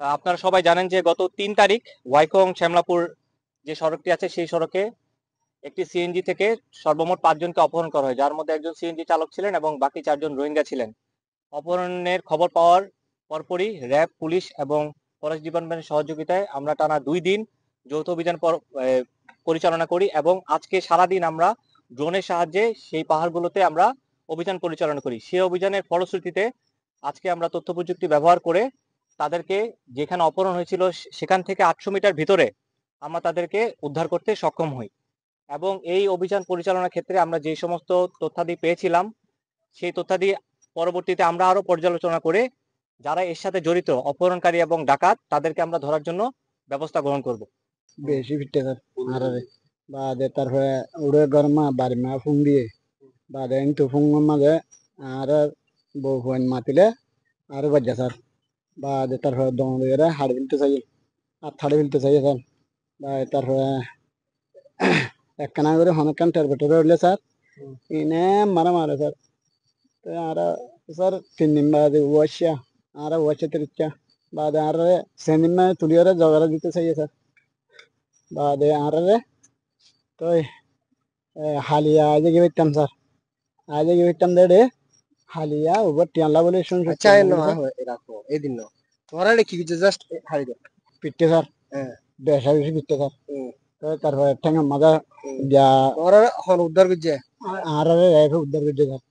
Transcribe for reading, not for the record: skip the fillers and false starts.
আপনারা সবাই জানেন যে গত 3 তারিখ ওয়াইকং শ্যামলাপুর যে সড়কটি আছে সেই সড়কে একটি সিএনজি থেকে সর্বমোট 5 জনকে অপহরণ করা হয়, যার মধ্যে একজন সিএনজি চালক ছিলেন এবং বাকি 4 জন রোহিঙ্গা ছিলেন। অপহরণের খবর পাওয়ার পরপরই র্যাব, পুলিশ এবং ফরেস্ট ডিপার্টমেন্টের সহযোগিতায় আমরা টানা 2 দিন যৌথ অভিযান পরিচালনা করি এবং আজকে সারাদিন আমরা ড্রোনের সাহায্যে সেই পাহাড়গুলোতে আমরা অভিযান পরিচালনা করি। সেই অভিযানের ফলশ্রুতিতে আজকে আমরা তথ্য প্রযুক্তি ব্যবহার করে তাদেরকে, যেখানে অপহরণ হয়েছিল সেখান থেকে 800 মিটার ভিতরে আমরা তাদেরকে উদ্ধার করতে সক্ষম হই। এবং এই অভিযান পরিচালনার ক্ষেত্রে আমরা যে সমস্ত তথ্যাদি পেয়েছিলাম সেই তথ্যাদি পরবর্তীতে আমরা আরো পর্যালোচনা করে যারা এর সাথে জড়িত অপহরণকারী এবং ডাকাত তাদেরকে আমরা ধরার জন্য ব্যবস্থা গ্রহণ করব। বেশি ফিটে স্যার আরারে বাদে তারপরে উড়ে গরমা বাড়িমা ফুং দিয়ে বাদে ইন্তু ফুং মাঝে আর বউ ফুয়ান মাতিলে আর বাজ্জা স্যার বাদে তারপরে দম দিয়ে হাড় ফেলতে চাই আর থাড়ে ফেলতে চাই স্যার বাদে তারপরে একখানা করে হনকান টেরবেটরে উঠলে স্যার ইনে মারা মারে স্যার আর স্যার 3 দিন বাদে ওয়াশা আর ওয়াশা তিরিচ্ছা বাদে আর সেদিন তুলিয়ারে জগাড়া দিতে চাই স্যার বাদে আর তো হালিয়া আজ গে বেতাম স্যার আজ গে বেতাম দেড়ে হালিয়া ওভার টিয়ালা বলে শুন আচ্ছা এনো রাখো এদিন না তোমরা কি কিছু জাস্ট হারি দাও পিটতে স্যার হ্যাঁ বেশা বেশি পিটতে স্যার তো তারপরে ঠেঙ্গা মাজা যা তোমরা হল উদ্ধার করছে আর উদ্ধার করতে স্যার